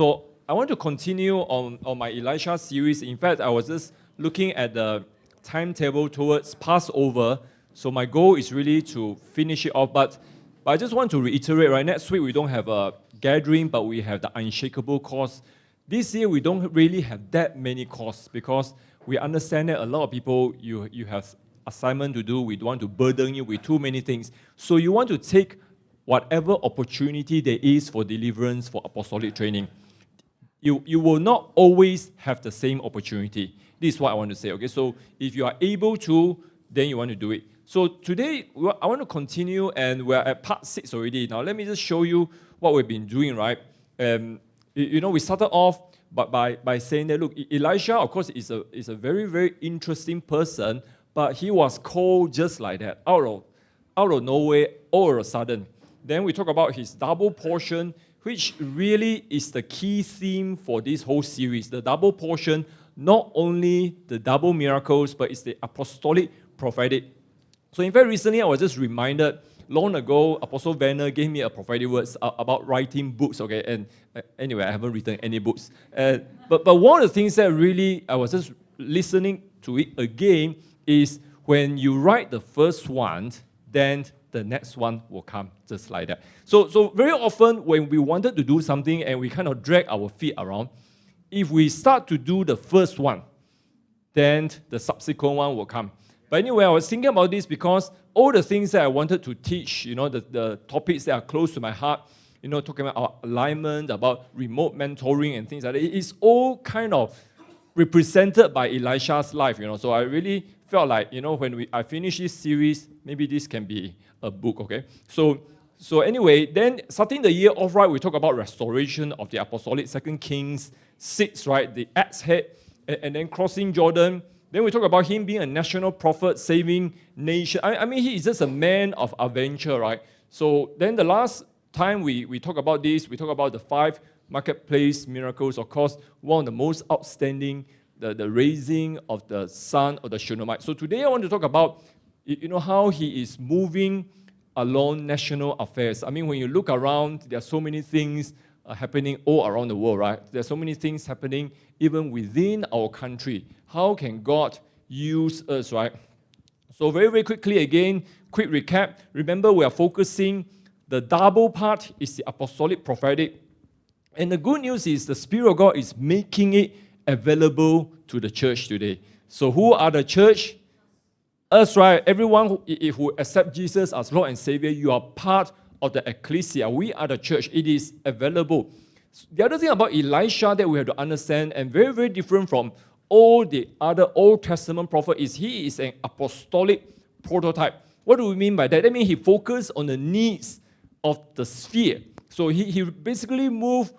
So I want to continue on my Elisha series. In fact, I was just looking at the timetable towards Passover. So my goal is really to finish it off. But I just want to reiterate, right? Next week we don't have a gathering, but we have the unshakable course. This year we don't really have that many courses because we understand that a lot of people, you have assignment to do. We don't want to burden you with too many things. So you want to take whatever opportunity there is for deliverance, for apostolic training. You will not always have the same opportunity. This is what I want to say, okay? So if you are able to, then you want to do it. So today, I want to continue, and we're at part 6 already. Now, let me just show you what we've been doing, right? We started off by saying that, look, Elisha, of course, is a very, very interesting person, but he was called just like that, out of nowhere, all of a sudden. Then we talk about his double portion, which really is the key theme for this whole series. The double portion, not only the double miracles, but it's the apostolic prophetic. So in fact, recently I was just reminded, long ago, Apostle Werner gave me a prophetic words about writing books, okay? And anyway, I haven't written any books. But one of the things that really, I was just listening to it again, is when you write the first one, then the next one will come just like that. So very often when we wanted to do something and we kind of drag our feet around, if we start to do the first one, then the subsequent one will come. But anyway, I was thinking about this because all the things that I wanted to teach, the topics that are close to my heart, talking about alignment, about remote mentoring and things like that, it's all kind of represented by Elisha's life, So I really felt like, when I finish this series, maybe this can be a book, okay? So anyway, then starting the year off, right, we talk about restoration of the apostolic, 2 Kings 6, right, the axe head, and then crossing Jordan. Then we talk about him being a national prophet, saving nation. I mean, he is just a man of adventure, right? So then the last time we talk about this, we talk about the 5 marketplace miracles. Of course, one of the most outstanding, the raising of the son of the Shunammite. So today I want to talk about, how he is moving along national affairs. I mean, when you look around, there are so many things happening all around the world, right? There are so many things happening even within our country. How can God use us, right? So very, very quickly again, quick recap. Remember, we are focusing, the double part is the apostolic prophetic. And the good news is the Spirit of God is making it available to the church today. So who are the church? Us, right? Everyone who accept Jesus as Lord and Savior, you are part of the ecclesia. We are the church. It is available. The other thing about Elisha that we have to understand, and very, very different from all the other Old Testament prophets, is he is an apostolic prototype. What do we mean by that? That means he focused on the needs of the sphere. So he basically moved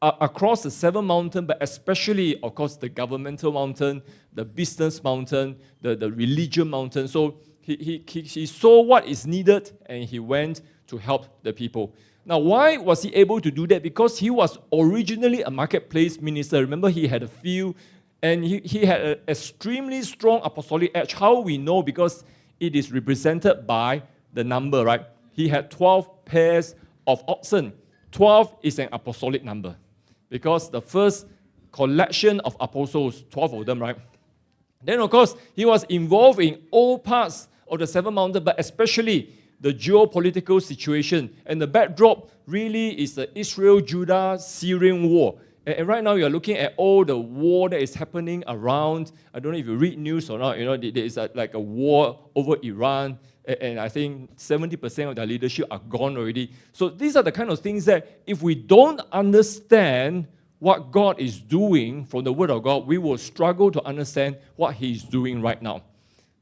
across the 7 mountains, but especially, of course, the governmental mountain, the business mountain, the religion mountain. So he saw what is needed, and he went to help the people. Now, why was he able to do that? Because he was originally a marketplace minister. Remember, he had a few, and he had an extremely strong apostolic edge. How we know? Because it is represented by the number, right? He had 12 pairs of oxen. 12 is an apostolic number, because the first collection of apostles, 12 of them, right? Then, of course, he was involved in all parts of the 7 mountains, but especially the geopolitical situation. And the backdrop really is the Israel-Judah-Syrian war. And right now, you're looking at all the war that is happening around. I don't know if you read news or not. There is like a war over Iran. And I think 70% of their leadership are gone already. So these are the kind of things that if we don't understand what God is doing from the Word of God, we will struggle to understand what He is doing right now.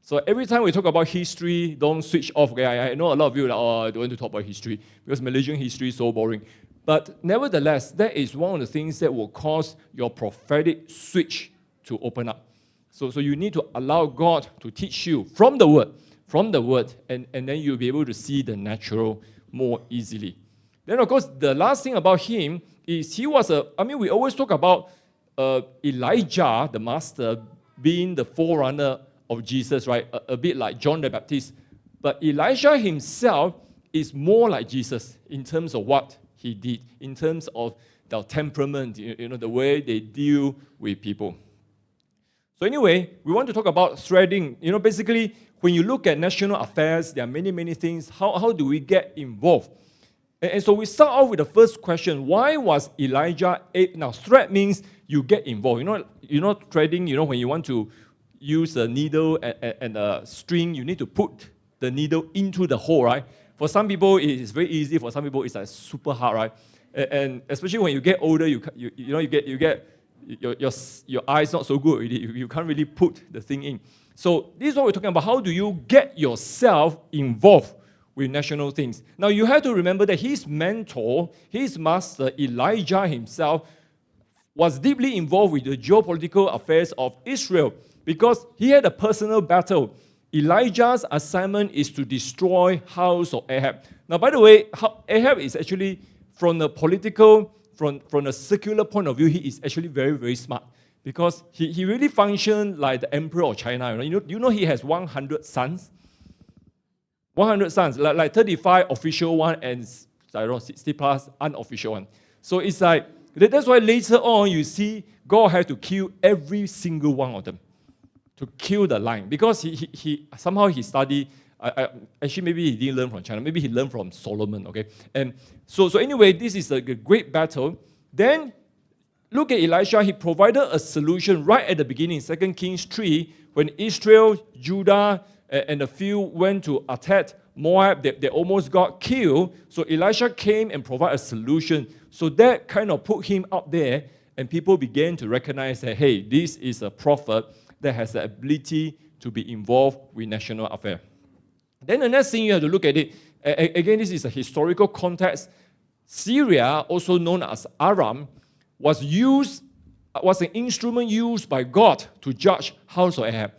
So every time we talk about history, don't switch off. Okay? I know a lot of you are like, I don't want to talk about history because Malaysian history is so boring. But nevertheless, that is one of the things that will cause your prophetic switch to open up. So you need to allow God to teach you from the Word, and then you'll be able to see the natural more easily. Then, of course, the last thing about him is he was we always talk about Elijah, the master, being the forerunner of Jesus, right? A bit like John the Baptist. But Elisha himself is more like Jesus in terms of what he did, in terms of their temperament, the way they deal with people. So anyway, we want to talk about threading. Basically, when you look at national affairs, there are many, many things. How do we get involved? And so we start off with the first question. Why was Elijah able? Now, thread means you get involved. Threading, when you want to use a needle and a string, you need to put the needle into the hole, right? For some people, it's very easy. For some people, it's like super hard, right? And especially when you get older, you get your eyes not so good already. You can't really put the thing in. So this is what we're talking about. How do you get yourself involved with national things? Now you have to remember that his mentor, his master, Elijah himself, was deeply involved with the geopolitical affairs of Israel because he had a personal battle. Elijah's assignment is to destroy house of Ahab. Now, by the way, Ahab is actually, from the political, from the secular point of view, he is actually very, very smart because he really functioned like the emperor of China. He has 100 sons. 100 sons, like 35 official one and 60 plus unofficial one. So it's like, that's why later on you see God had to kill every single one of them to kill the line because he somehow he studied. Actually, maybe he didn't learn from China. Maybe he learned from Solomon. Okay, and so anyway, this is a great battle. Then look at Elisha. He provided a solution right at the beginning, 2 Kings 3, when Israel, Judah, and a few went to attack Moab. They almost got killed. So Elisha came and provided a solution. So that kind of put him up there, and people began to recognize that, hey, this is a prophet that has the ability to be involved with national affairs. Then the next thing you have to look at it, again, this is a historical context. Syria, also known as Aram, was an instrument used by God to judge house of Ahab.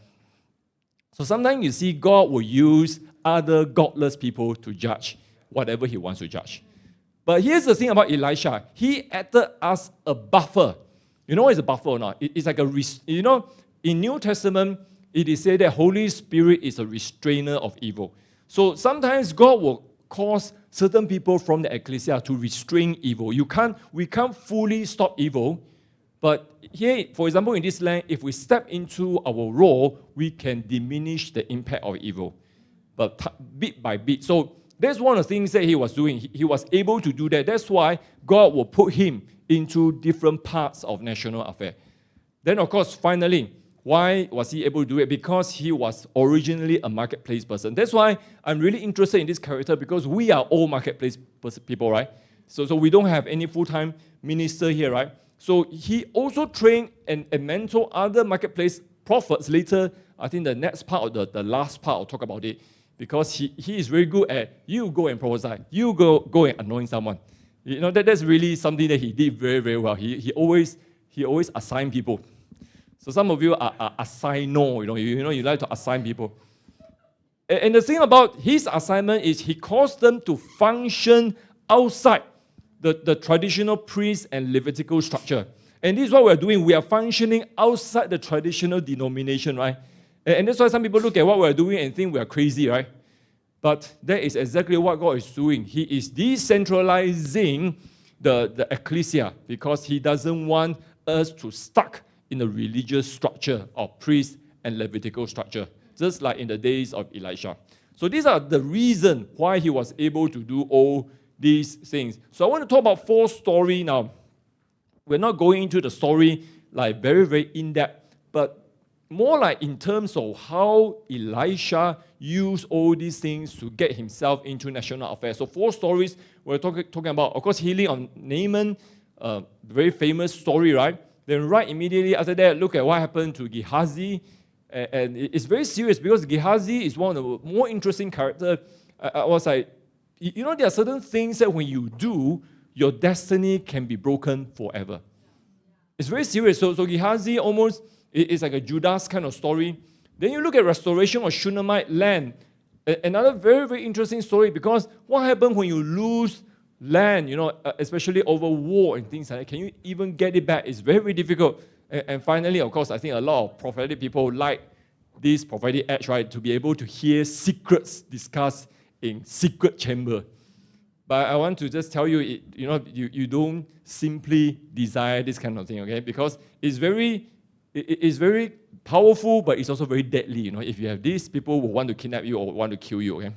So sometimes you see God will use other godless people to judge whatever he wants to judge. But here's the thing about Elisha. He acted as a buffer. You know what is a buffer or not? It's like in New Testament, it is said that Holy Spirit is a restrainer of evil. So sometimes God will cause certain people from the ecclesia to restrain evil. We can't fully stop evil, but here, for example, in this land, if we step into our role, we can diminish the impact of evil, but bit by bit. So that's one of the things that he was doing. He was able to do that. That's why God will put him into different parts of national affairs. Then, of course, finally, why was he able to do it? Because he was originally a marketplace person. That's why I'm really interested in this character, because we are all marketplace people, right? So we don't have any full-time minister here, right? So he also trained and mentored other marketplace prophets. Later, I think the next part or the last part, I'll talk about it, because he is very good at, you go and prophesy, you go and anoint someone. That's really something that he did very, very well. He always assigned people. So some of you are assigner, you like to assign people. And the thing about his assignment is he caused them to function outside the traditional priest and Levitical structure. And this is what we're doing. We are functioning outside the traditional denomination, right? And that's why some people look at what we're doing and think we're crazy, right? But that is exactly what God is doing. He is decentralizing the ecclesia because he doesn't want us to stuck in the religious structure of priest and Levitical structure, just like in the days of Elisha. So these are the reasons why he was able to do all these things. So I want to talk about 4 stories now. We're not going into the story like very, very in-depth, but more like in terms of how Elisha used all these things to get himself into national affairs. So 4 stories we're talking about. Of course, healing on Naaman, very famous story, right? Then right immediately after that, look at what happened to Gehazi. And it's very serious because Gehazi is one of the more interesting characters. I was like, there are certain things that when you do, your destiny can be broken forever. It's very serious. So Gehazi almost is like a Judas kind of story. Then you look at restoration of Shunammite land. Another very, very interesting story, because what happens when you lose land, especially over war and things like that? Can you even get it back? It's very, very difficult. And finally, of course, I think a lot of prophetic people like this prophetic edge, right? To be able to hear secrets discussed in secret chamber. But I want to just tell you, you don't simply desire this kind of thing, okay? Because it's very powerful, but it's also very deadly. If you have this, people will want to kidnap you or want to kill you, okay?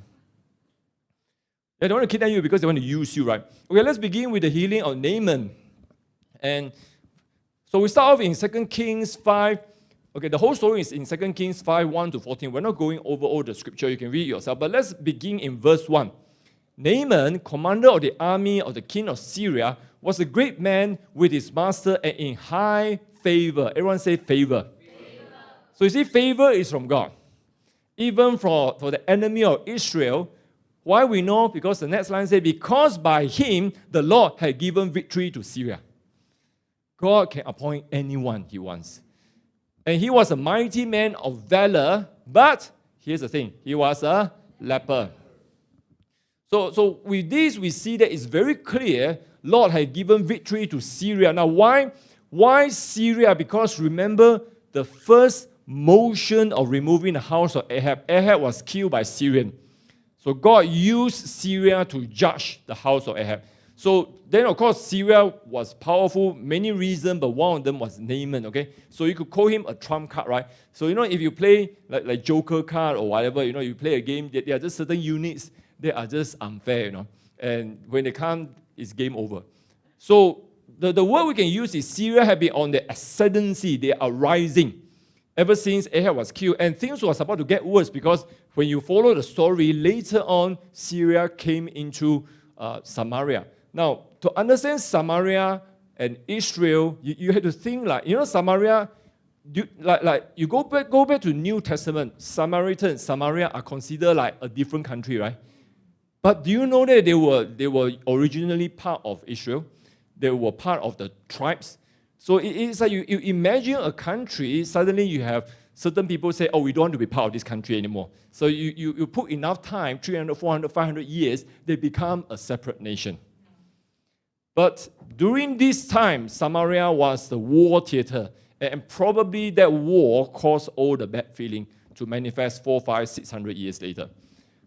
They don't want to kidnap you because they want to use you, right? Okay, let's begin with the healing of Naaman. And so we start off in 2 Kings 5. Okay, the whole story is in 2 Kings 5, 1 to 14. We're not going over all the scripture. You can read it yourself. But let's begin in verse 1. Naaman, commander of the army of the king of Syria, was a great man with his master and in high favor. Everyone say favor. So you see, favor is from God. Even for the enemy of Israel. Why we know? Because the next line says, because by him the Lord had given victory to Syria. God can appoint anyone he wants. And he was a mighty man of valor, but here's the thing, he was a leper. So with this, we see that it's very clear Lord had given victory to Syria. Now, why Syria? Because remember, the first motion of removing the house of Ahab was killed by Syrian. So God used Syria to judge the house of Ahab. So then, of course, Syria was powerful, many reasons, but one of them was Naaman, okay? So you could call him a trump card, right? So, if you play like Joker card or whatever, you play a game, there are just certain units that are just unfair, And when they come, it's game over. So the word we can use is Syria had been on the ascendancy, they are rising. Ever since Ahab was killed, and things was about to get worse because when you follow the story, later on, Syria came into Samaria. Now, to understand Samaria and Israel, you have to think Samaria, you go back to New Testament, Samaria are considered like a different country, right? But do you know that they were originally part of Israel? They were part of the tribes. So it's like you imagine a country, suddenly you have certain people say, oh, we don't want to be part of this country anymore. So you put enough time, 300, 400, 500 years, they become a separate nation. But during this time, Samaria was the war theater. And probably that war caused all the bad feeling to manifest 400, 500, 600 years later.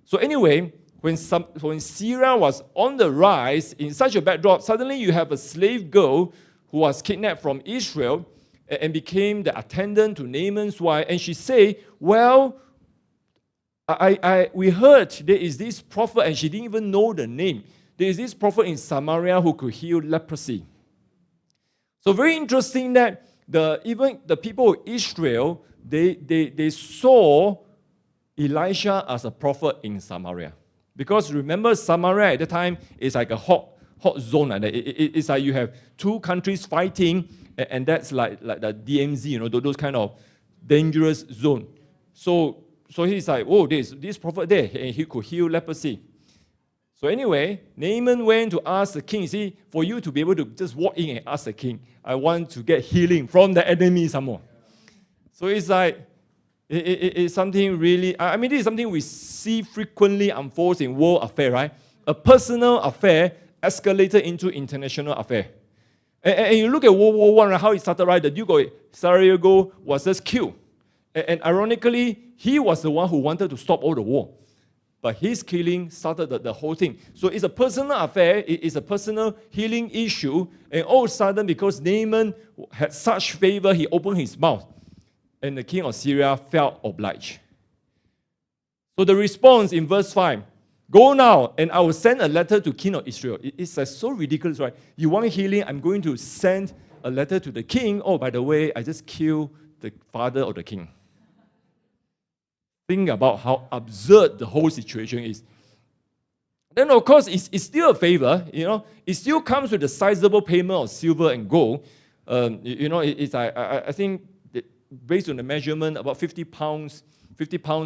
So anyway, when Syria was on the rise, in such a backdrop, suddenly you have a slave girl who was kidnapped from Israel and became the attendant to Naaman's wife. And she said, well, we heard there is this prophet, and she didn't even know the name. There is this prophet in Samaria who could heal leprosy. So very interesting that even the people of Israel, they saw Elisha as a prophet in Samaria. Because remember, Samaria at the time is like a hot zone. It's like you have two countries fighting, and that's like the DMZ, those kind of dangerous zone. So he's like, oh, this prophet there, and he could heal leprosy. So anyway, Naaman went to ask the king. See, for you to be able to just walk in and ask the king, I want to get healing from the enemy some more. So it's like, it's something really, this is something we see frequently unfold in world affair, right? A personal affair escalated into international affair. And you look at World War I, how it started, right? The Duke of Sarajevo was just killed. And ironically, he was the one who wanted to stop all the war. But his killing started the whole thing. So it's a personal affair, it's a personal healing issue, and all of a sudden, because Naaman had such favor, he opened his mouth, and the king of Syria felt obliged. So the response in verse 5, go now, and I will send a letter to king of Israel. It's like so ridiculous, right? You want healing, I'm going to send a letter to the king. Oh, by the way, I just killed the father of the king. Think about how absurd the whole situation is. Then, of course, it's still a favor, It still comes with a sizable payment of silver and gold. It's I think based on the measurement, about 50 pounds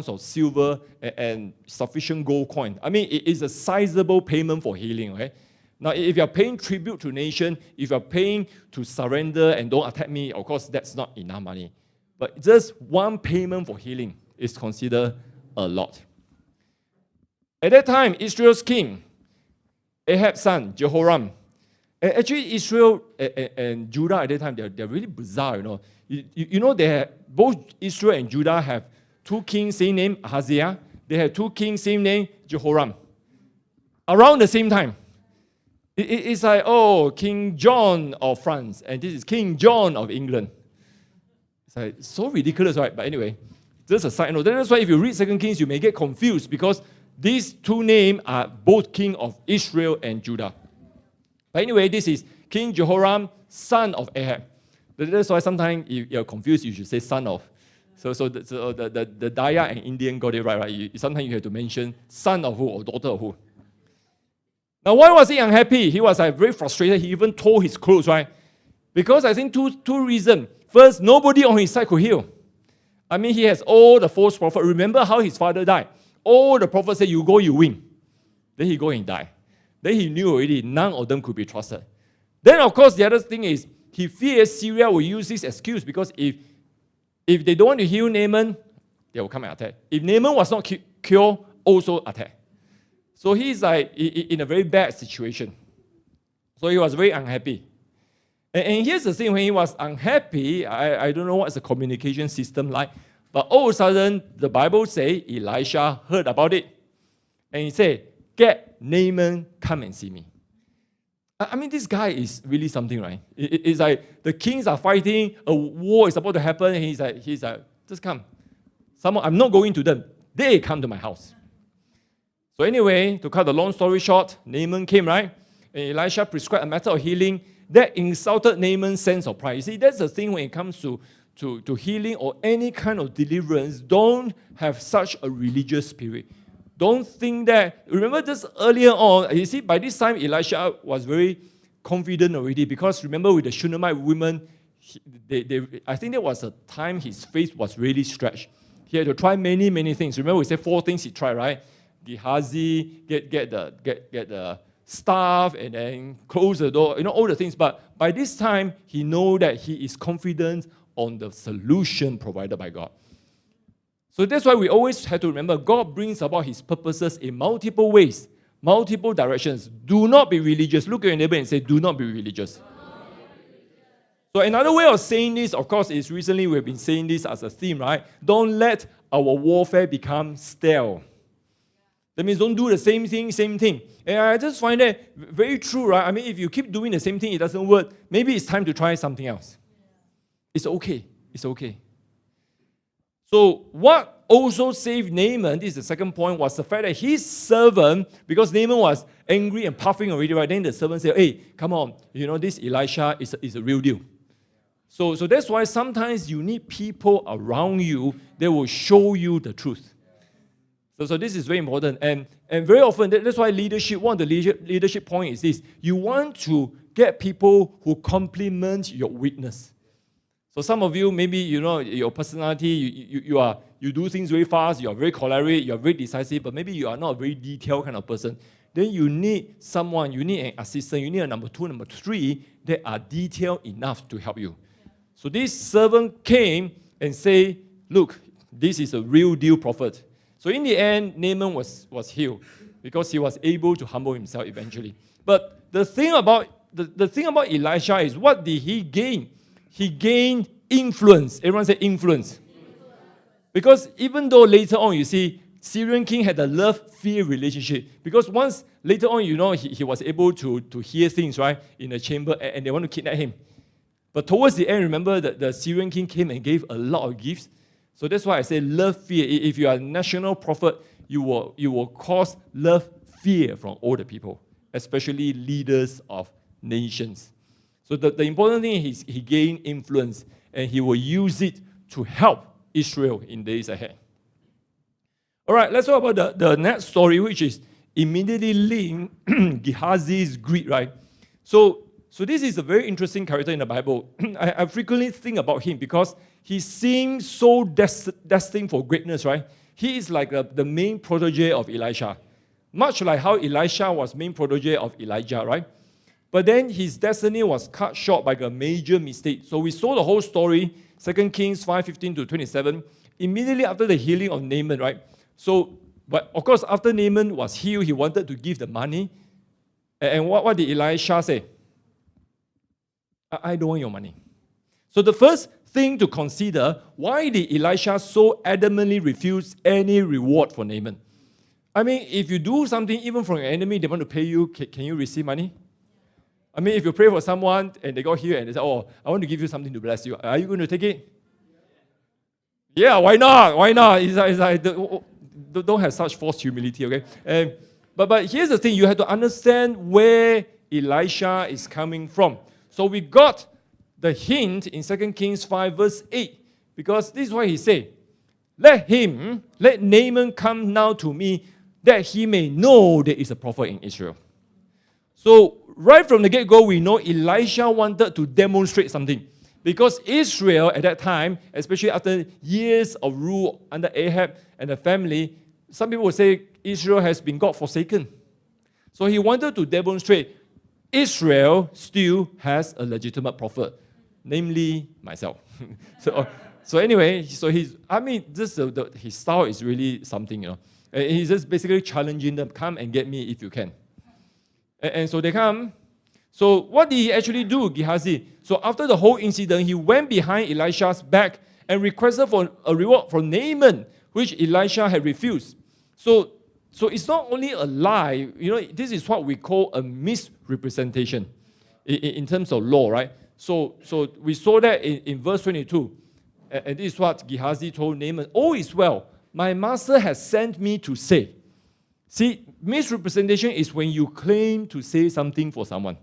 of silver and sufficient gold coin. It is a sizable payment for healing, okay? Now, if you're paying tribute to nation, if you're paying to surrender and don't attack me, of course, that's not enough money. But just one payment for healing is considered a lot. At that time, Israel's king, Ahab's son, Jehoram, actually Israel and Judah at that time, they're really bizarre, they have, both Israel and Judah have two kings, same name, Ahaziah. They have two kings, same name, Jehoram. Around the same time. It's like, oh, King John of France, and this is King John of England. It's like so ridiculous, right? But anyway, just a side note. That's why if you read 2 Kings, you may get confused because these two names are both king of Israel and Judah. But anyway, this is King Jehoram, son of Ahab. That's why sometimes if you're confused, you should say son of. So the Daya and Indian got it right? Sometimes you have to mention son of who or daughter of who. Now, why was he unhappy? He was very frustrated. He even tore his clothes, right? Because I think two reasons. First, nobody on his side could heal. I mean, he has all the false prophets. Remember how his father died? All the prophets said, you go, you win. Then he go and die. Then he knew already none of them could be trusted. Then, of course, the other thing is, he fears Syria will use this excuse because if they don't want to heal Naaman, they will come and attack. If Naaman was not cured, also attack. So he's like in a very bad situation. So he was very unhappy. And here's the thing, when he was unhappy, I don't know what's the communication system like, but all of a sudden, the Bible says Elisha heard about it. And he said, get Naaman, come and see me. I mean, this guy is really something, right? It's like the kings are fighting, a war is about to happen, and he's like, just come. I'm not going to them. They come to my house. So anyway, to cut the long story short, Naaman came, right? And Elisha prescribed a method of healing that insulted Naaman's sense of pride. You see, that's the thing when it comes to healing or any kind of deliverance. Don't have such a religious spirit. Don't think that. Remember just earlier on, you see, by this time, Elisha was very confident already because remember with the Shunammite women, I think there was a time his faith was really stretched. He had to try many, many things. Remember we said 4 things he tried, right? Gehazi, get the staff, and then close the door, all the things. But by this time, he knows that he is confident on the solution provided by God. So that's why we always have to remember God brings about his purposes in multiple ways, multiple directions. Do not be religious. Look at your neighbor and say, do not be religious. So another way of saying this, of course, is recently we've been saying this as a theme, right? Don't let our warfare become stale. That means don't do the same thing. And I just find that very true, right? I mean, if you keep doing the same thing, it doesn't work. Maybe it's time to try something else. It's okay. So what also saved Naaman, this is the second point, was the fact that his servant, because Naaman was angry and puffing already, right? Then the servant said, hey, come on, this Elisha is a real deal. So that's why sometimes you need people around you that will show you the truth. So this is very important. And very often, that's why leadership, one of the leadership points is this. You want to get people who complement your witness. So some of you, maybe, your personality, you do things very fast, you are very choleric, you are very decisive, but maybe you are not a very detailed kind of person. Then you need someone, you need an assistant, you need a number 2, number 3 that are detailed enough to help you. So this servant came and said, look, this is a real deal prophet. So in the end, Naaman was healed because he was able to humble himself eventually. But the thing about Elisha is, what did he gain? He gained influence. Everyone say influence. Because even though later on, you see, Syrian king had a love-fear relationship. Because once later on, he was able to hear things, right, in the chamber, and they want to kidnap him. But towards the end, remember that the Syrian king came and gave a lot of gifts. So that's why I say love, fear. If you are a national prophet, you will cause love, fear from all the people, especially leaders of nations. So the important thing is he gained influence, and he will use it to help Israel in days ahead. All right, let's talk about the next story, which is immediately linked Gehazi's greed, right? So this is a very interesting character in the Bible. I frequently think about him because he seems so destined for greatness, right? He is like the main protege of Elisha. Much like how Elisha was main protege of Elijah, right? But then his destiny was cut short by a major mistake. So we saw the whole story, 2 Kings 5:15 to 27, immediately after the healing of Naaman, right? So, but of course, after Naaman was healed, he wanted to give the money. And what did Elisha say? I don't want your money. So the first thing to consider, why did Elisha so adamantly refuse any reward for Naaman? I mean, if you do something even from your enemy, they want to pay you, can you receive money? I mean, if you pray for someone and they got here and they say, oh, I want to give you something to bless you. Are you going to take it? Yeah, why not? Why not? Don't have such false humility, okay? But here's the thing. You have to understand where Elisha is coming from. So we got the hint in 2 Kings 5 verse 8. Because this is what he said. Let Naaman come now to me, that he may know there is a prophet in Israel. So right from the get-go, we know Elisha wanted to demonstrate something. Because Israel at that time, especially after years of rule under Ahab and the family, some people would say Israel has been God forsaken. So he wanted to demonstrate Israel still has a legitimate prophet, namely myself. So anyway, his style is really something, He's just basically challenging them, come and get me if you can. And so they come. So what did he actually do, Gehazi? So after the whole incident, he went behind Elisha's back and requested for a reward from Naaman, which Elisha had refused. So it's not only a lie, this is what we call a misrepresentation in terms of law, right? So we saw that in verse 22. And this is what Gehazi told Naaman, all is well, my master has sent me to say. See, misrepresentation is when you claim to say something for someone.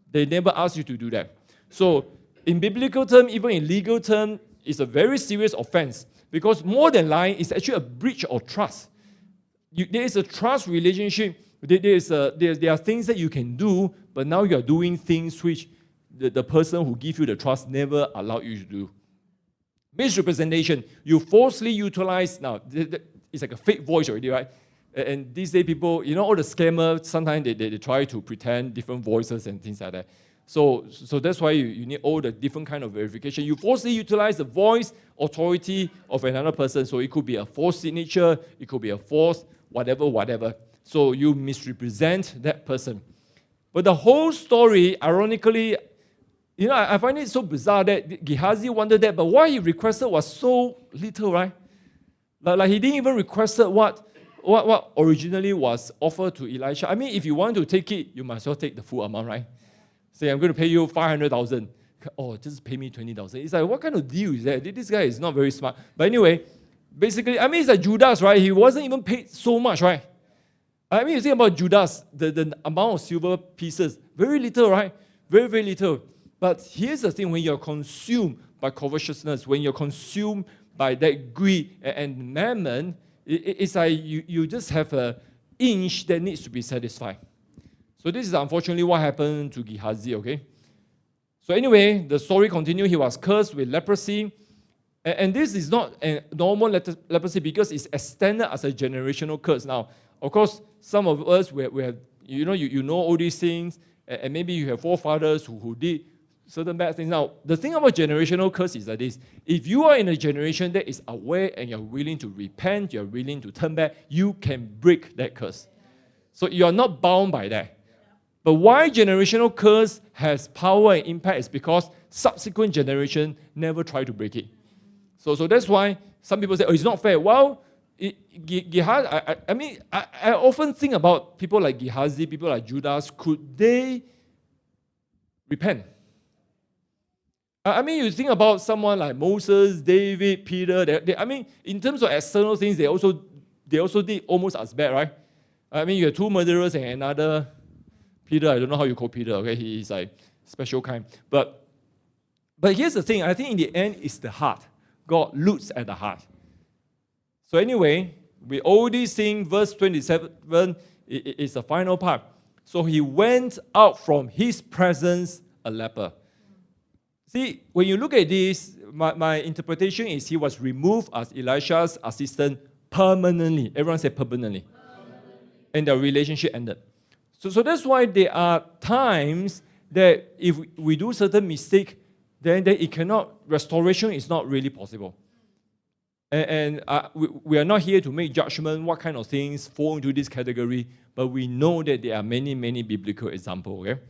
They never ask you to do that. So in biblical term, even in legal term, it's a very serious offense. Because more than lying, it's actually a breach of trust. There is a trust relationship. There are things that you can do, but now you are doing things which the person who gives you the trust never allowed you to do. Misrepresentation, you falsely utilize, now, it's like a fake voice already, right? And these days people, all the scammers, sometimes they try to pretend different voices and things like that. So that's why you need all the different kind of verification. You falsely utilize the voice authority of another person. So it could be a false signature, it could be a false whatever. So you misrepresent that person. But the whole story, ironically, I find it so bizarre that Gehazi wanted that, but what he requested was so little, right? Like he didn't even request what originally was offered to Elisha. I mean, if you want to take it, you might as well take the full amount, right? Say, I'm going to pay you 500,000. Oh, just pay me 20,000. It's like, what kind of deal is that? This guy is not very smart. But anyway, basically, I mean, it's like Judas, right? He wasn't even paid so much, right? I mean, you think about Judas, the amount of silver pieces, very little, right? Very, very little. But here's the thing, when you're consumed by covetousness, when you're consumed by that greed and mammon, it's like you just have an inch that needs to be satisfied. So this is unfortunately what happened to Gehazi, okay? So anyway, the story continues. He was cursed with leprosy. And this is not a normal leprosy because it's extended as a generational curse. Now, of course, some of us, we have, you know all these things, and maybe you have forefathers who did certain bad things. Now, the thing about generational curse is that if you are in a generation that is aware and you're willing to repent, you're willing to turn back, you can break that curse. So you're not bound by that. But why generational curse has power and impact is because subsequent generation never try to break it. So that's why some people say, oh, it's not fair. Well, I often think about people like Gehazi, people like Judas, could they repent? I mean, you think about someone like Moses, David, Peter. In terms of external things, they also did almost as bad, right? I mean, you have two murderers and another Peter. I don't know how you call Peter. Okay, he is like special kind. But here's the thing. I think in the end, it's the heart. God looks at the heart. So anyway, we already sing verse 27 is the final part. So he went out from his presence a leper. See, when you look at this, my interpretation is he was removed as Elisha's assistant permanently. Everyone say permanently. And their relationship ended. So that's why there are times that if we do certain mistake, then it cannot, restoration is not really possible. And we are not here to make judgment what kind of things fall into this category, but we know that there are many, many biblical examples. Okay?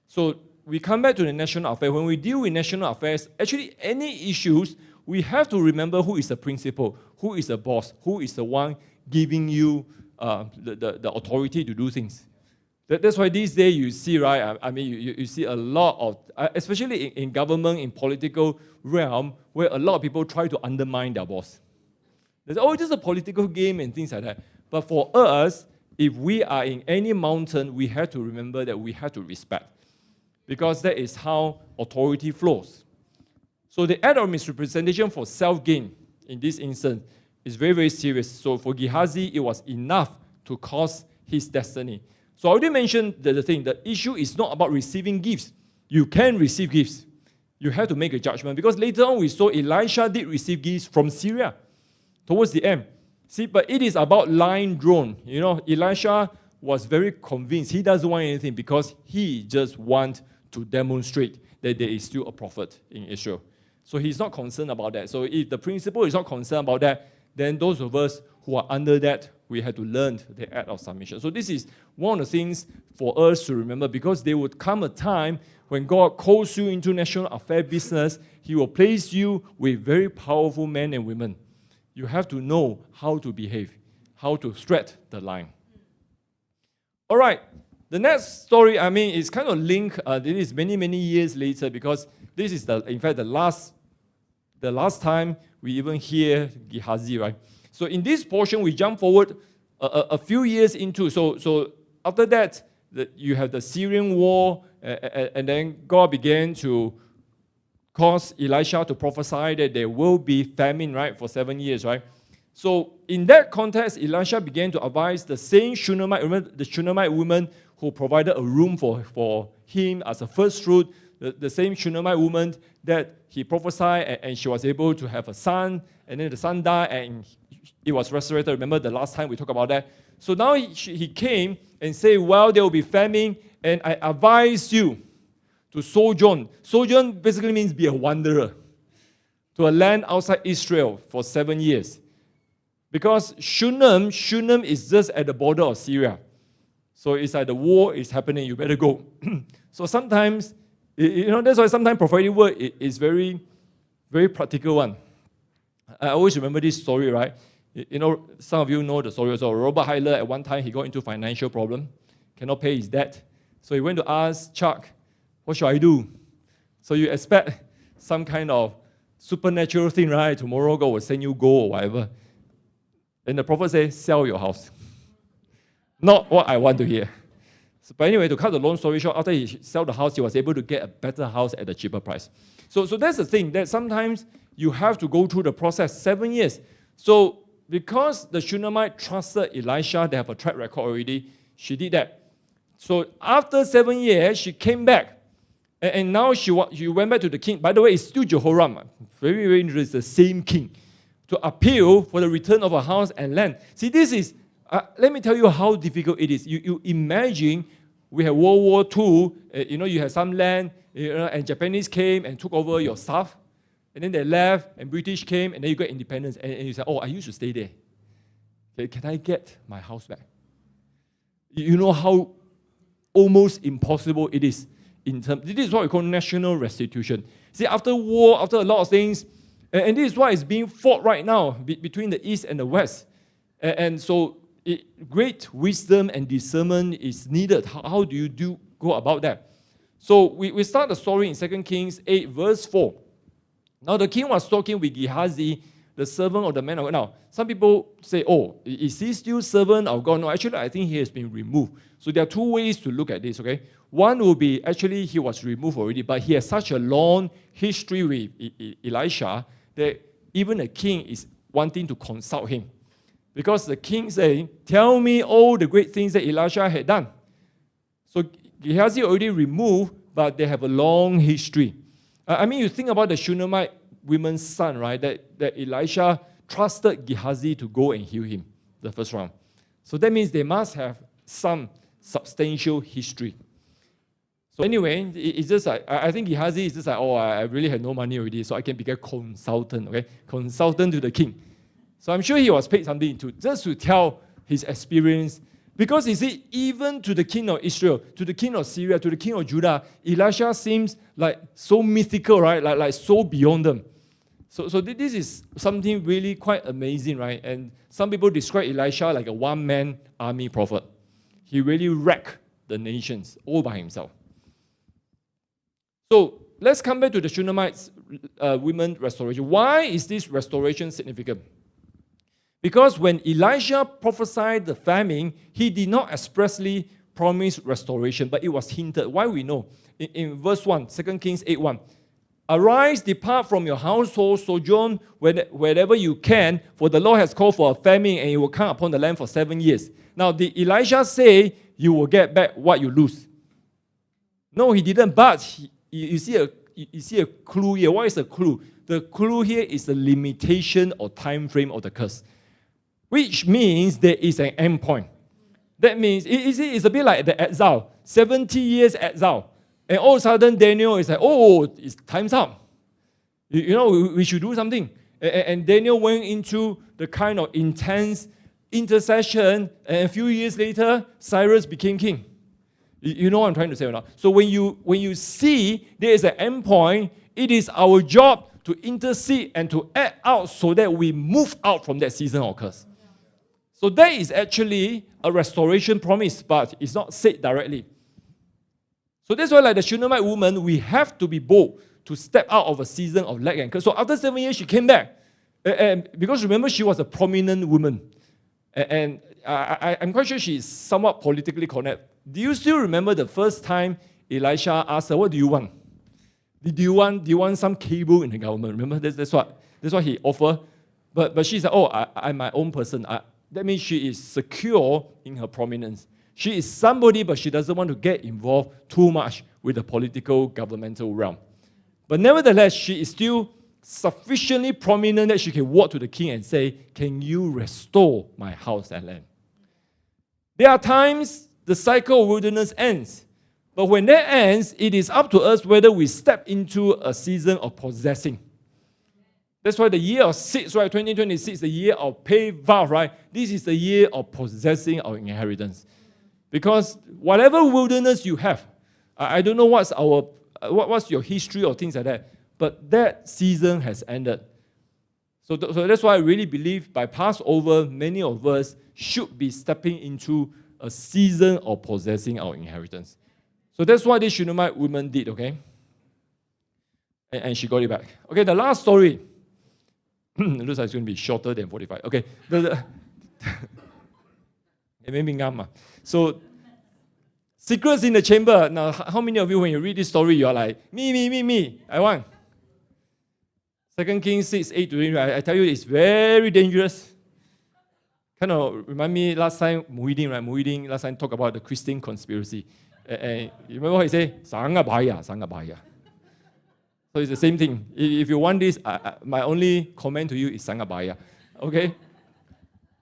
So we come back to the national affairs. When we deal with national affairs, actually any issues, we have to remember who is the principal, who is the boss, who is the one giving you the authority to do things. That's why these days you see, right? I mean, you see a lot of, especially in government, in political realm, where a lot of people try to undermine their boss. There's always just a political game and things like that. But for us, if we are in any mountain, we have to remember that we have to respect, because that is how authority flows. So the act of misrepresentation for self-gain in this instance is very, very serious. So for Gehazi, it was enough to cost his destiny. So I already mentioned the issue is not about receiving gifts. You can receive gifts. You have to make a judgment, because later on we saw Elisha did receive gifts from Syria towards the end. See, but it is about line drawn. You know, Elisha was very convinced he doesn't want anything because he just wants to demonstrate that there is still a prophet in Israel. So he's not concerned about that. So if the principle is not concerned about that, then those of us who are under that, we have to learn the act of submission. So this is one of the things for us to remember, because there would come a time when God calls you into national affair business, He will place you with very powerful men and women. You have to know how to behave, how to thread the line. All right, the next story, I mean, is kind of linked. This is many, many years later, because this is, in fact, the last time we even hear Gehazi, right? So in this portion, we jump forward a few years into, so after that, you have the Syrian war, and then God began to cause Elisha to prophesy that there will be famine, right, for 7 years, right? So in that context, Elisha began to advise the same Shunammite, remember the Shunammite woman who provided a room for him as a first fruit, the same Shunammite woman that he prophesied, and she was able to have a son, and then the son died, and it was resurrected. Remember the last time we talked about that? So now he came and said, well, there will be famine, and I advise you to sojourn. Sojourn basically means be a wanderer to a land outside Israel for 7 years. Because Shunem is just at the border of Syria. So it's like the war is happening, you better go. So sometimes, that's why sometimes prophetic word is very, very practical one. I always remember this story, right? Some of you know the story also. Robert Heiler, at one time, he got into financial problem, cannot pay his debt. So he went to ask Chuck, what should I do? So you expect some kind of supernatural thing, right? Tomorrow God will send you gold or whatever. And the prophet says, sell your house. Not what I want to hear. So, but anyway, to cut the long story short, after he sold the house, he was able to get a better house at a cheaper price. So that's the thing, that sometimes you have to go through the process, 7 years. So because the Shunammite trusted Elisha, they have a track record already, she did that. So after 7 years, she came back. And now she went back to the king. By the way, it's still Jehoram. Very, very interesting, the same king. To appeal for the return of a house and land. See, this is, let me tell you how difficult it is. You imagine we have World War II, you have some land, and Japanese came and took over your stuff, and then they left, and British came, and then you got independence, and you say, oh, I used to stay there. Okay, can I get my house back? You know how almost impossible it is. This is what we call national restitution. See, after war, after a lot of things, and this is why it's being fought right now between the East and the West. And so great wisdom and discernment is needed. How do you go about that? So we start the story in 2 Kings 8, verse 4. Now the king was talking with Gehazi, the servant of the man of God. Now, some people say, oh, is he still servant of God? No, actually, I think he has been removed. So there are two ways to look at this, okay? One will be, actually, he was removed already, but he has such a long history with Elisha that even the king is wanting to consult him. Because the king said, tell me all the great things that Elisha had done. So Gehazi already removed, but they have a long history. You think about the Shunammite woman's son, right? That Elisha trusted Gehazi to go and heal him the first round. So that means they must have some substantial history. So anyway, it's just like, I think Gehazi is just like, oh, I really had no money already, so I can become consultant, okay? Consultant to the king. So I'm sure he was paid something just to tell his experience. Because you see, even to the king of Israel, to the king of Syria, to the king of Judah, Elisha seems like so mythical, right? Like so beyond them. So this is something really quite amazing, right? And some people describe Elisha like a one-man army prophet. He really wrecked the nations all by himself. So let's come back to the Shunammite women restoration. Why is this restoration significant? Because when Elisha prophesied the famine, he did not expressly promise restoration, but it was hinted. Why we know? In verse 1, 2 Kings 8:1. Arise, depart from your household, sojourn wherever you can, for the Lord has called for a famine, and it will come upon the land for 7 years. Now, did Elisha say you will get back what you lose? No, he didn't, but you see a clue here. What is the clue? The clue here is the limitation or time frame of the curse, which means there is an end point. That means, it's a bit like the exile, 70 years exile. And all of a sudden, Daniel is like, oh, it's time's up. We should do something. And Daniel went into the kind of intense intercession, and a few years later, Cyrus became king. You know what I'm trying to say or not? So when you see there is an end point, it is our job to intercede and to act out so that we move out from that season of curse. So that is actually a restoration promise, but it's not said directly. So that's why, like the Shunammite woman, we have to be bold to step out of a season of lack and curse. So after 7 years, she came back. And because remember, she was a prominent woman. And I'm quite sure she's somewhat politically correct. Do you still remember the first time Elisha asked her, what do you want? Do you want some cable in the government? Remember, that's what he offered. But she said, oh, I'm my own person. That means she is secure in her prominence. She is somebody, but she doesn't want to get involved too much with the political, governmental realm. But nevertheless, she is still sufficiently prominent that she can walk to the king and say, can you restore my house and land? There are times the cycle of wilderness ends. But when that ends, it is up to us whether we step into a season of possessing. That's why the year of 6, right? 2026, the year of pay vow, right? This is the year of possessing our inheritance. Because whatever wilderness you have, I don't know what's your history or things like that, but that season has ended. So that's why I really believe by Passover, many of us should be stepping into a season of possessing our inheritance. So that's what this Shunammite woman did, okay? And she got it back. Okay, the last story. It looks like it's going to be shorter than 45. Okay. So, secrets in the chamber. Now, how many of you, when you read this story, you are like, me, I want. 2 Kings 6, 8 to 8, I tell you, it's very dangerous. Kind of remind me last time, Muhyiddin, right? Muhyiddin last time talked about the Christian conspiracy. And you remember what he said? Sanga bahaya. So it's the same thing. If you want this, my only comment to you is sanga bahaya. Okay?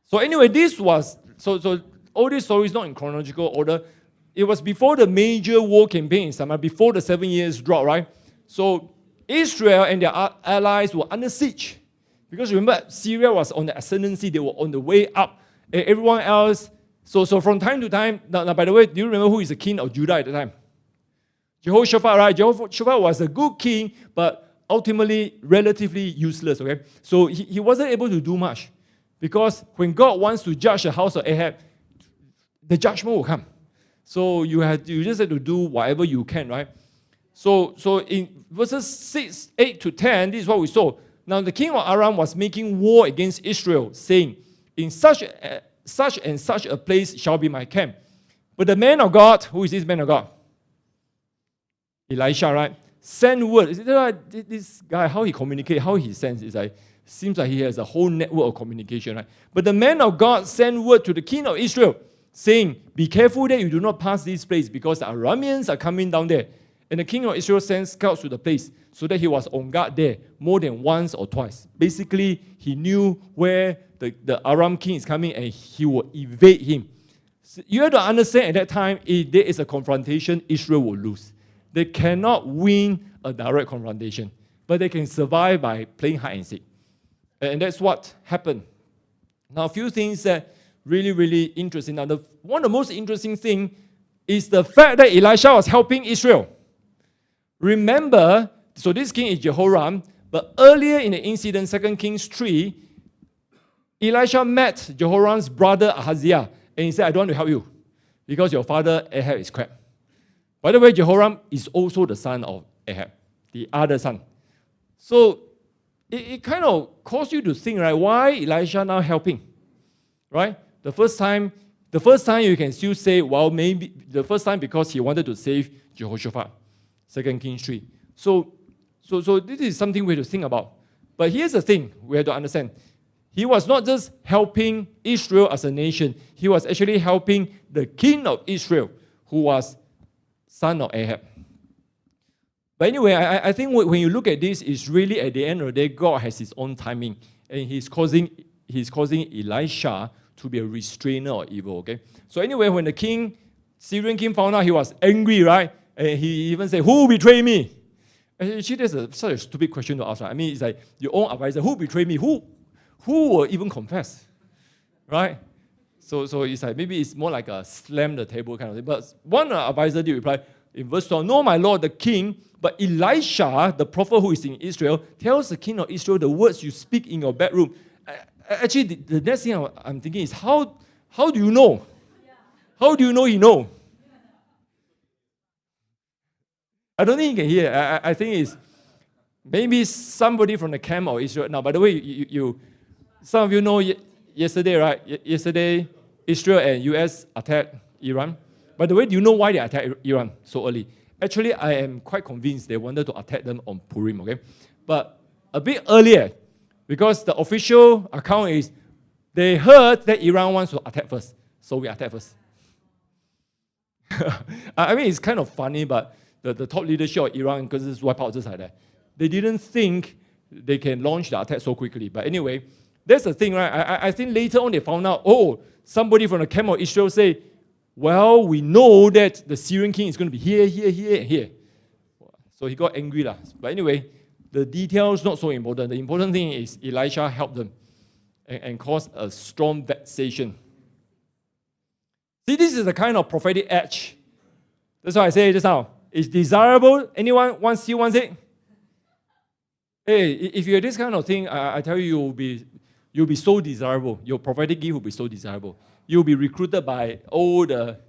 So anyway, this was, so all these stories not in chronological order. It was before the major war campaign in Samaria, before the 7 years drought, right? So Israel and their allies were under siege. Because remember, Syria was on the ascendancy, they were on the way up. And everyone else, so from time to time, now by the way, do you remember who is the king of Judah at the time? Jehoshaphat, right? Jehoshaphat was a good king, but ultimately relatively useless, okay? So he wasn't able to do much. Because when God wants to judge the house of Ahab, the judgment will come. So you just have to do whatever you can, right? So in verses 6, 8 to 10, this is what we saw. Now the king of Aram was making war against Israel, saying, in such and such a place shall be my camp. But the man of God, who is this man of God? Elisha, right? Send word. This guy, how he communicates, how he sends, seems like he has a whole network of communication, right? But the man of God sent word to the king of Israel, saying, be careful that you do not pass this place, because the Arameans are coming down there. And the king of Israel sent scouts to the place, so that he was on guard there more than once or twice. Basically, he knew where the Aram king is coming, and he will evade him. So you have to understand at that time, if there is a confrontation, Israel will lose. They cannot win a direct confrontation, but they can survive by playing hide and seek. And that's what happened. Now, a few things that really, really interesting. Now, one of the most interesting things is the fact that Elisha was helping Israel. Remember, so this king is Jehoram, but earlier in the incident, 2 Kings 3, Elisha met Jehoram's brother Ahaziah, and he said, I don't want to help you. because your father Ahab is crap. By the way, Jehoram is also the son of Ahab, the other son. So it kind of caused you to think, right? Why Elisha now helping? Right? The first time you can still say, well, maybe the first time because he wanted to save Jehoshaphat. 2 Kings 3. So this is something we have to think about. But here's the thing we have to understand. He was not just helping Israel as a nation. He was actually helping the king of Israel, who was son of Ahab. But anyway, I think when you look at this, it's really at the end of the day, God has his own timing. And he's causing Elisha to be a restrainer of evil. Okay. So anyway, when the Syrian king found out, he was angry, right? And he even said, "Who betrayed me?" Actually, that's such a stupid question to ask. Right? I mean, it's like your own advisor, who betrayed me? Who will even confess? Right? So it's like maybe it's more like a slam the table kind of thing. But one advisor did reply in verse 12, "No, my lord, the king, but Elisha, the prophet who is in Israel, tells the king of Israel the words you speak in your bedroom." Actually, the next thing I'm thinking is, how do you know? How do you know he knows? I don't think he can hear. I think it's maybe somebody from the camp of Israel. Now, by the way, you some of you know yesterday, right? Yesterday, Israel and US attacked Iran. By the way, do you know why they attacked Iran so early? Actually, I am quite convinced they wanted to attack them on Purim, okay? But a bit earlier, because the official account is they heard that Iran wants to attack first, so we attack first. I mean, it's kind of funny, but the top leadership of Iran, because it's wiped out just like that, they didn't think they can launch the attack so quickly. But anyway, that's the thing, right? I think later on they found out, somebody from the camp of Israel say, well, we know that the Syrian king is going to be here, and here. So he got angry. But anyway, the details not so important. The important thing is Elisha helped them and caused a strong vexation. See, this is the kind of prophetic edge. That's why I say just now. It's desirable. Anyone wants it? Hey, if you have this kind of thing, I tell you, you'll be so desirable. Your prophetic gift will be so desirable. You'll be recruited by all the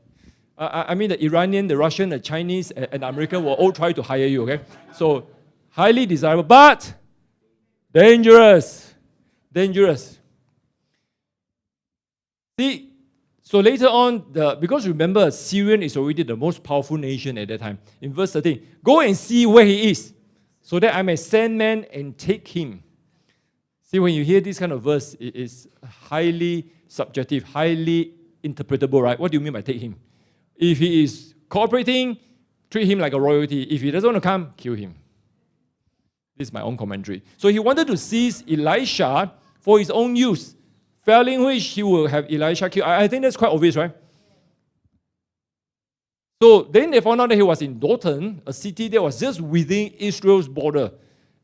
Iranian, the Russian, the Chinese, and the American will all try to hire you, okay? So, highly desirable, but dangerous. See, so later on, because remember, Syrian is already the most powerful nation at that time. In verse 13, go and see where he is, so that I may send men and take him. See, when you hear this kind of verse, it is highly subjective, highly interpretable, right? What do you mean by take him? If he is cooperating, treat him like a royalty. If he doesn't want to come, kill him. This is my own commentary. So he wanted to seize Elisha for his own use, failing which he will have Elisha killed. I think that's quite obvious, right? So then they found out that he was in Dothan, a city that was just within Israel's border.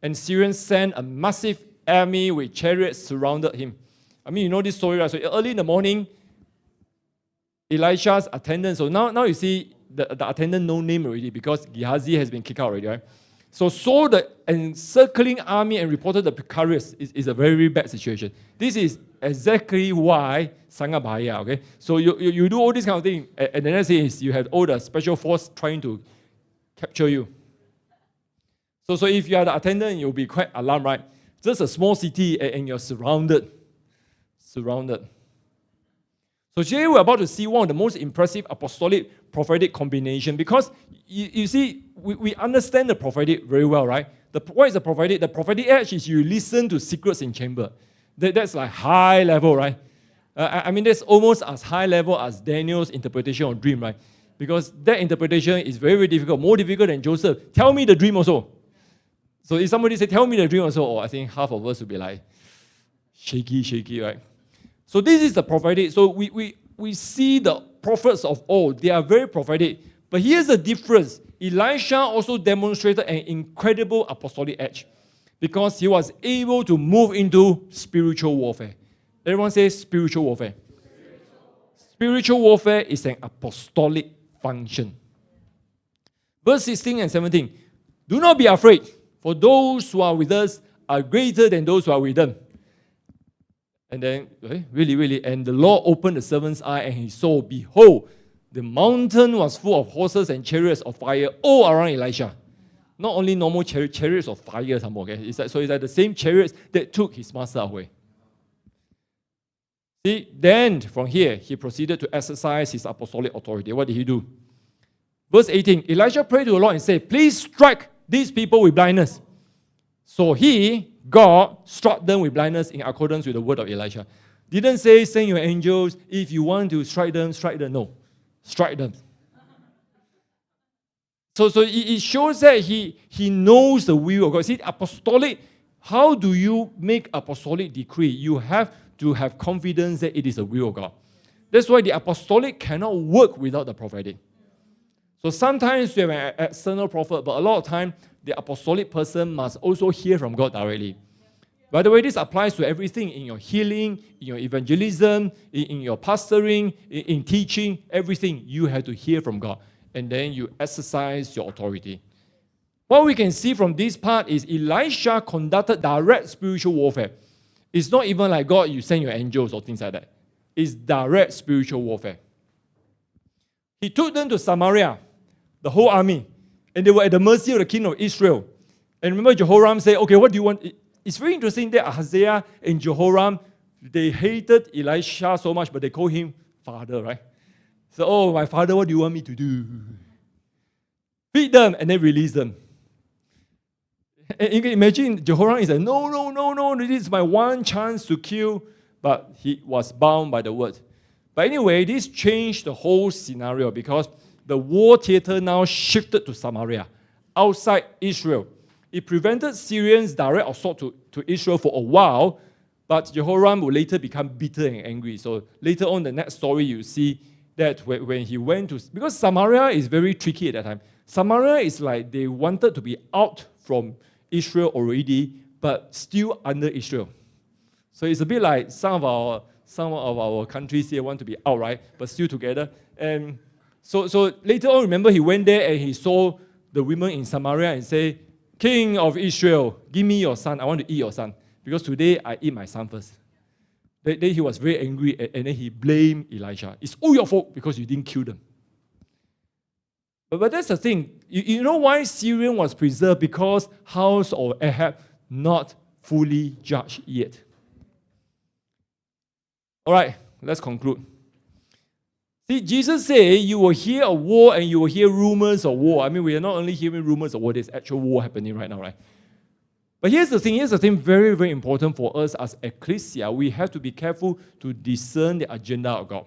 And Syrians sent a massive army with chariots surrounded him. I mean, you know this story, right? So early in the morning, Elisha's attendant, so now you see the attendant no name already because Gehazi has been kicked out already, right? So saw the encircling army and reported the precarious is a very bad situation. This is exactly why sangat bahaya, okay? So you do all this kind of thing, and the next thing is you have all the special force trying to capture you. So if you are the attendant, you'll be quite alarmed, right? Just a small city and you're surrounded. So today we're about to see one of the most impressive apostolic prophetic combination because you see, we understand the prophetic very well, right? What is the prophetic? The prophetic edge is you listen to secrets in chamber. That's like high level, right? I mean, that's almost as high level as Daniel's interpretation of dream, right? Because that interpretation is very, very difficult, more difficult than Joseph. Tell me the dream also. So if somebody say, tell me the dream also, I think half of us will be like, shaky, right? So this is the prophetic. So we see the prophets of old. They are very prophetic. But here's the difference. Elisha also demonstrated an incredible apostolic edge because he was able to move into spiritual warfare. Everyone say spiritual warfare. Spiritual warfare is an apostolic function. Verse 16 and 17. Do not be afraid, for those who are with us are greater than those who are with them. And then, really, and the Lord opened the servant's eye and he saw, behold, the mountain was full of horses and chariots of fire all around Elisha. Not only normal chariots of fire, okay? It's like the same chariots that took his master away. See, then from here, he proceeded to exercise his apostolic authority. What did he do? Verse 18, Elisha prayed to the Lord and said, please strike these people with blindness. So God, struck them with blindness in accordance with the word of Elisha. Didn't say, send your angels, if you want to strike them. No, strike them. So it shows that he knows the will of God. See, apostolic, how do you make apostolic decree? You have to have confidence that it is the will of God. That's why the apostolic cannot work without the prophetic. So sometimes you have an external prophet, but a lot of time, the apostolic person must also hear from God directly. By the way, this applies to everything in your healing, in your evangelism, in your pastoring, in teaching, everything. You have to hear from God. And then you exercise your authority. What we can see from this part is Elisha conducted direct spiritual warfare. It's not even like, God, you send your angels or things like that. It's direct spiritual warfare. He took them to Samaria, the whole army, and they were at the mercy of the king of Israel. And remember, Jehoram said, okay, what do you want? It's very interesting that Ahaziah and Jehoram, they hated Elisha so much, but they call him father, right? So, oh, my father, what do you want me to do? Beat them and then release them. And you can imagine Jehoram is like, no, this is my one chance to kill. But he was bound by the word. But anyway, this changed the whole scenario because the war theater now shifted to Samaria, outside Israel. It prevented Syrians' direct assault to Israel for a while, but Jehoram would later become bitter and angry. So later on, the next story, you see that when he went to... Because Samaria is very tricky at that time. Samaria is like they wanted to be out from Israel already, but still under Israel. So it's a bit like some of our countries here want to be out, right? But still together. And so later on, remember, he went there and he saw the women in Samaria and said, King of Israel, give me your son. I want to eat your son. Because today I eat my son first. Then he was very angry and then he blamed Elisha. It's all your fault because you didn't kill them. But that's the thing. You know why Syrian was preserved? Because house of Ahab not fully judged yet. All right, let's conclude. See, Jesus said you will hear a war and you will hear rumors of war. I mean, we are not only hearing rumors of war, there's actual war happening right now, right? But here's the thing very, very important for us as ecclesia. We have to be careful to discern the agenda of God.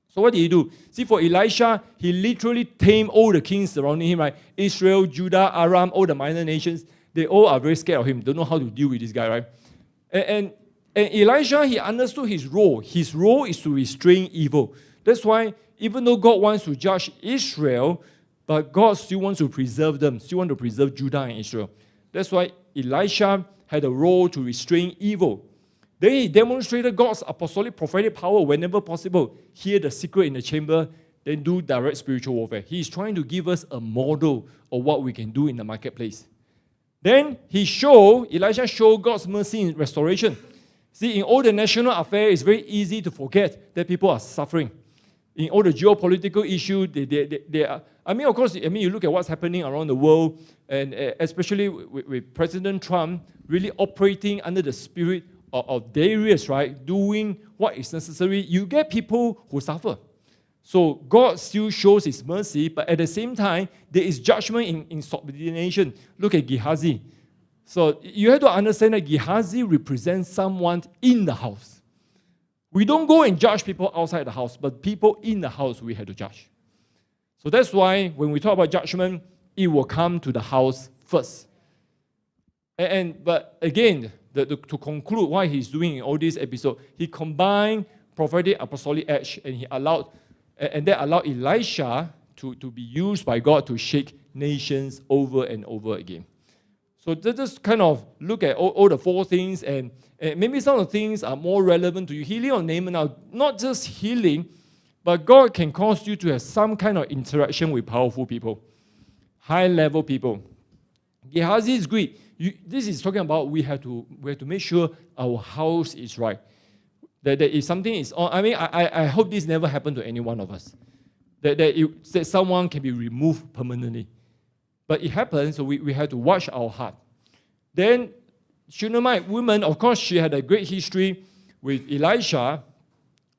So what did he do? See, for Elisha, he literally tamed all the kings surrounding him, right? Israel, Judah, Aram, all the minor nations. They all are very scared of him. Don't know how to deal with this guy, right? And Elisha, he understood his role. His role is to restrain evil. That's why even though God wants to judge Israel, but God still wants to preserve them, still wants to preserve Judah and Israel. That's why Elisha had a role to restrain evil. Then he demonstrated God's apostolic prophetic power whenever possible. Hear the secret in the chamber, then do direct spiritual warfare. He is trying to give us a model of what we can do in the marketplace. Then Elisha showed God's mercy in restoration. See, in all the national affairs, it's very easy to forget that people are suffering. In all the geopolitical issues, they are. Of course, you look at what's happening around the world, and especially with President Trump really operating under the spirit of Darius, right? Doing what is necessary, you get people who suffer. So God still shows His mercy, but at the same time, there is judgment in subordination. Look at Gehazi. So you have to understand that Gehazi represents someone in the house. We don't go and judge people outside the house, but people in the house we have to judge. So that's why when we talk about judgment, it will come to the house first. But again, to conclude why he's doing in all these episodes, he combined prophetic apostolic edge and that allowed Elisha to be used by God to shake nations over and over again. So just kind of look at all the four things, and maybe some of the things are more relevant to you. Healing of Naaman now, not just healing, but God can cause you to have some kind of interaction with powerful people, high-level people. Gehazi is great. This is talking about we have to make sure our house is right. That if something is on, I hope this never happened to any one of us. that someone can be removed permanently. But it happens, so we have to watch our heart. Then, Shunammite woman, of course, she had a great history with Elisha,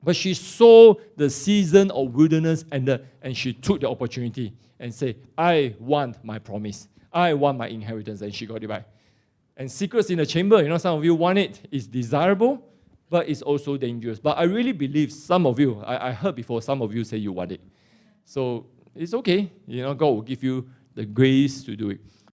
but she saw the season of wilderness and she took the opportunity and said, I want my promise. I want my inheritance. And she got it back. And secrets in the chamber, some of you want it. It's desirable, but it's also dangerous. But I really believe some of you, I heard before, some of you say you want it. So it's okay. God will give you the grace to do it.